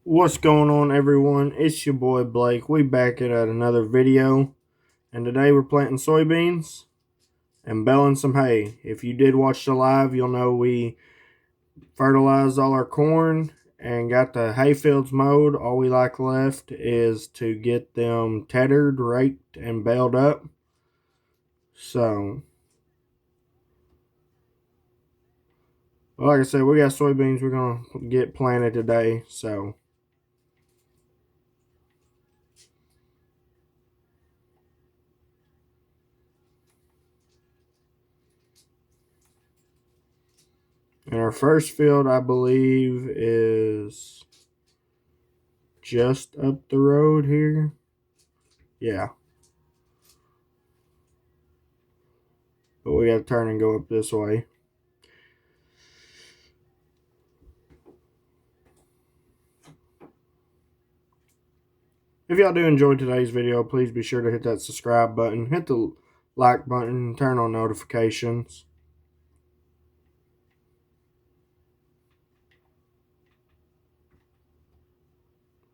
What's going on, everyone? It's your boy Blake. We back at another video, and today we're planting soybeans and baling some hay. If you did watch the live, you'll know we fertilized all our corn and got the hay fields mowed. All we like left is to get them tethered, raked, and baled up. So, like I said, we got soybeans we're gonna get planted today. So. And our first field, I believe, is just up the road here. Yeah. But we got to turn and go up this way. If y'all do enjoy today's video, please be sure to hit that subscribe button, hit the like button, turn on notifications.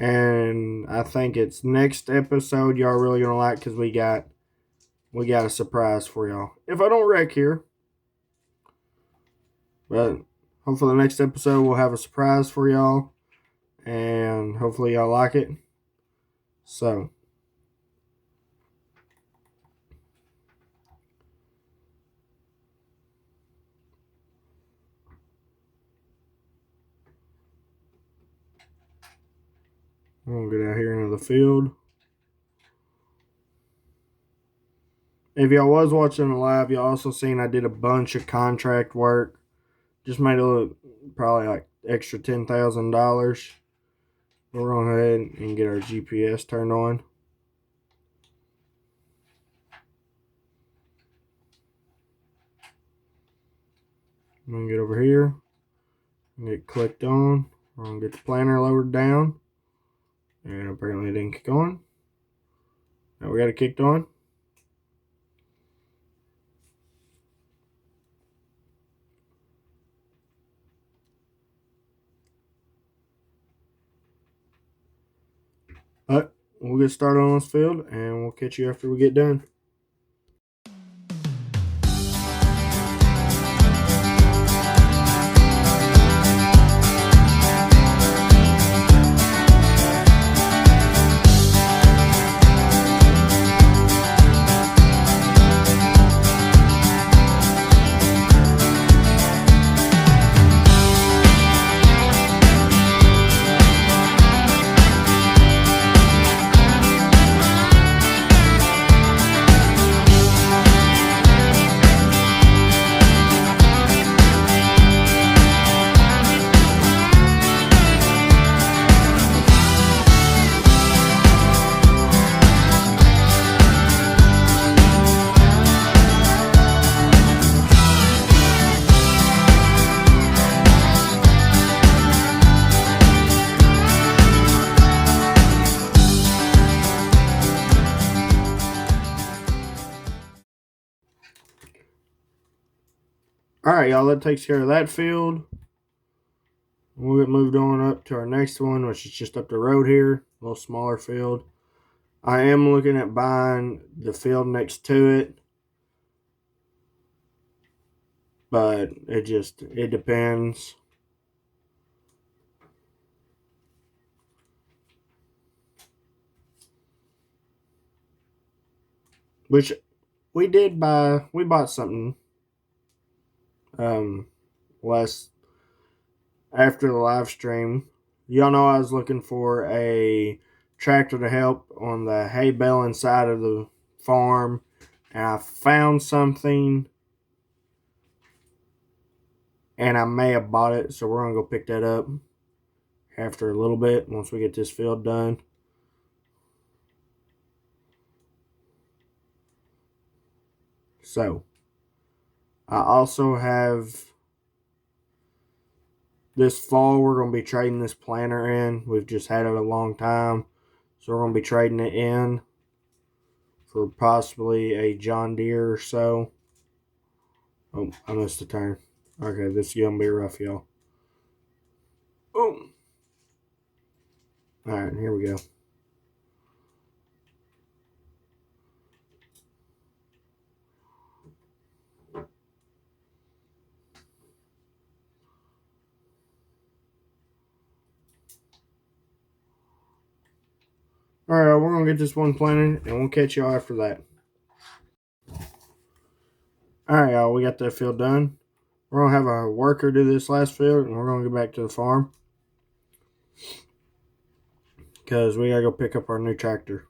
And I think it's next episode y'all really gonna like, because we got a surprise for y'all. If I don't wreck here. But hopefully the next episode we'll have a surprise for y'all. And hopefully y'all like it. So I'm gonna get out here into the field. If y'all was watching the live, y'all also seen I did a bunch of contract work. Just made a little, probably like extra $10,000. We're going to go ahead and get our GPS turned on. I'm going to get over here and get clicked on. We're going to get the planter lowered down. And apparently it didn't kick on. Now we got it kicked on. But we'll get started on this field and we'll catch you after we get done. Alright, y'all, that takes care of that field. We'll get moved on up to our next one, which is just up the road here. A little smaller field. I am looking at buying the field next to it. But it depends. Which we bought something last after the live stream. Y'all know I was looking for a tractor to help on the hay baling side of the farm, and I found something, and I may have bought it, so we're gonna go pick that up after a little bit once we get this field done. So I also have, this fall we're going to be trading this planter in. We've just had it a long time, so we're going to be trading it in for possibly a John Deere or so. Oh, I missed a turn. Okay, this is going to be rough, y'all. Boom. Alright, here we go. Alright, we're going to get this one planted, and we'll catch y'all after that. Alright, y'all, we got that field done. We're going to have a worker do this last field, and we're going to go back to the farm. Because we got to go pick up our new tractor.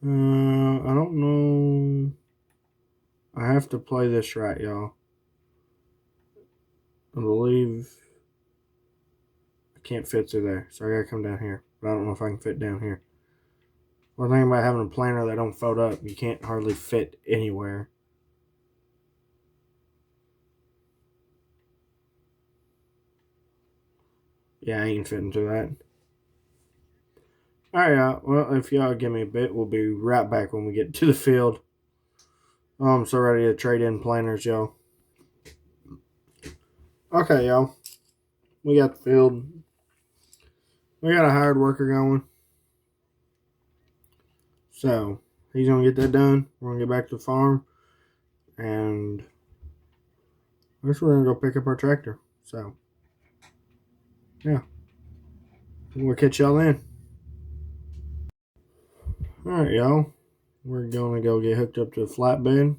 I don't know. I have to play this right, y'all. I believe I can't fit through there, so I gotta come down here. But I don't know if I can fit down here. One thing about having a planter that don't fold up, you can't hardly fit anywhere. Yeah, I ain't fitting through that. Alright, y'all. Well, if y'all give me a bit, we'll be right back when we get to the field. Oh, I'm so ready to trade in planters, y'all. Okay, y'all. We got the field. We got a hired worker going. So, he's going to get that done. We're going to get back to the farm. And I guess we're going to go pick up our tractor. So, yeah. We'll catch y'all then. Alright, y'all. We're going to go get hooked up to a flatbed.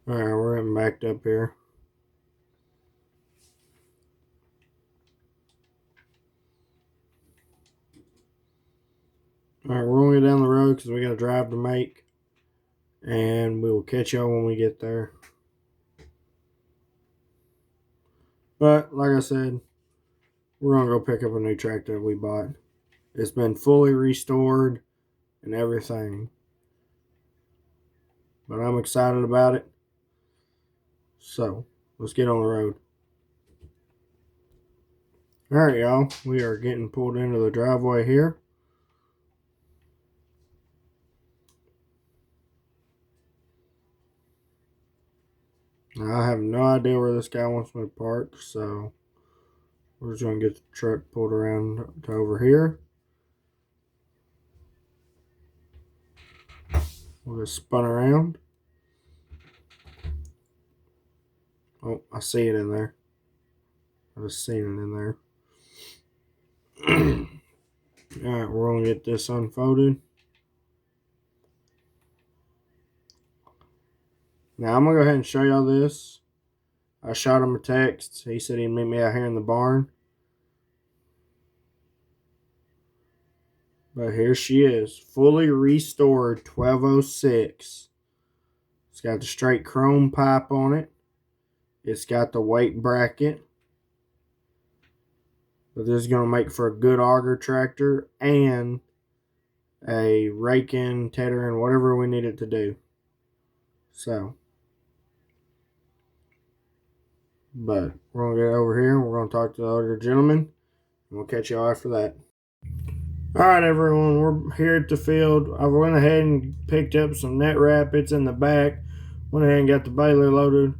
Alright, we're getting backed up here. Alright, we're going to go down the road because we got a drive to make. And we will catch y'all when we get there. But, like I said, we're going to go pick up a new tractor that we bought. It's been fully restored and everything. But I'm excited about it. So, let's get on the road. Alright, y'all. We are getting pulled into the driveway here. Now, I have no idea where this guy wants me to park, so we're just going to get the truck pulled around to over here. We'll just spun around. Oh, I see it in there. I just seen it in there. Alright, we're going to get this unfolded. Now, I'm going to go ahead and show y'all this. I shot him a text. He said he'd meet me out here in the barn. But here she is. Fully restored 1206. It's got the straight chrome pipe on it. It's got the weight bracket. But this is going to make for a good auger tractor and a rake-in, tethering, whatever we need it to do. So, but we're going to get over here and we're going to talk to the other gentleman. And we'll catch y'all after that. Alright, everyone, we're here at the field. I went ahead and picked up some net wrap. It's in the back. Went ahead and got the baler loaded.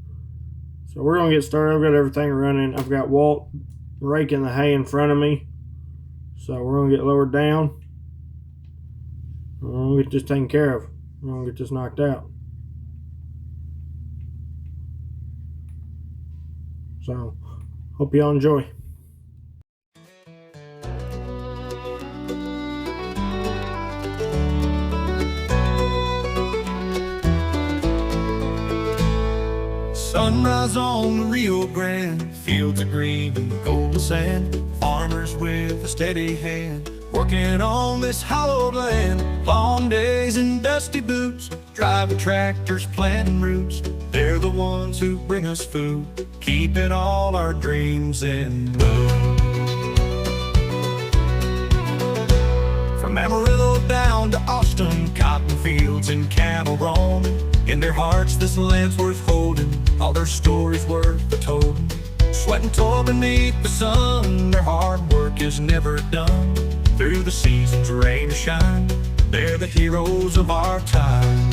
So we're going to get started. I've got everything running. I've got Walt raking the hay in front of me. So we're going to get lowered down. We're going to get this taken care of. We're going to get this knocked out. So, hope y'all enjoy. Sunrise on the Rio Grande, fields of green and golden sand. Farmers with a steady hand, working on this hallowed land. Long days in dusty boots, driving tractors, planting roots. They're the ones who bring us food, keeping all our dreams in bloom. From Amarillo down to Austin, cotton fields and cattle roaming. In their hearts this land's worth holding, all their stories worth the told. Sweat and toil beneath the sun, their hard work is never done. Through the seasons, rain or shine, they're the heroes of our time.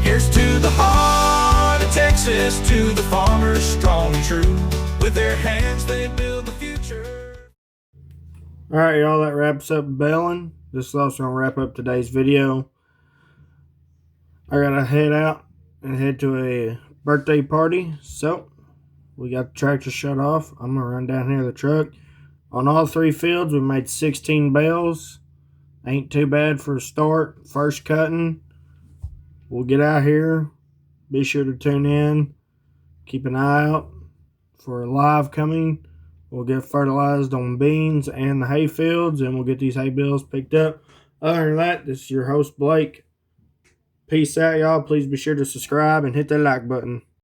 Here's to the heart of Texas, to the farmers strong and true. With their hands they build the future. Alright, y'all, that wraps up baling. This is also going to wrap up today's video. I got to head out and head to a birthday party. So, we got the tractor shut off. I'm going to run down here to the truck. On all 3 fields, we made 16 bales. Ain't too bad for a start. First cutting. We'll get out here. Be sure to tune in. Keep an eye out for a live coming. We'll get fertilized on beans and the hay fields, and we'll get these hay bales picked up. Other than that, this is your host, Blake. Peace out, y'all. Please be sure to subscribe and hit that like button.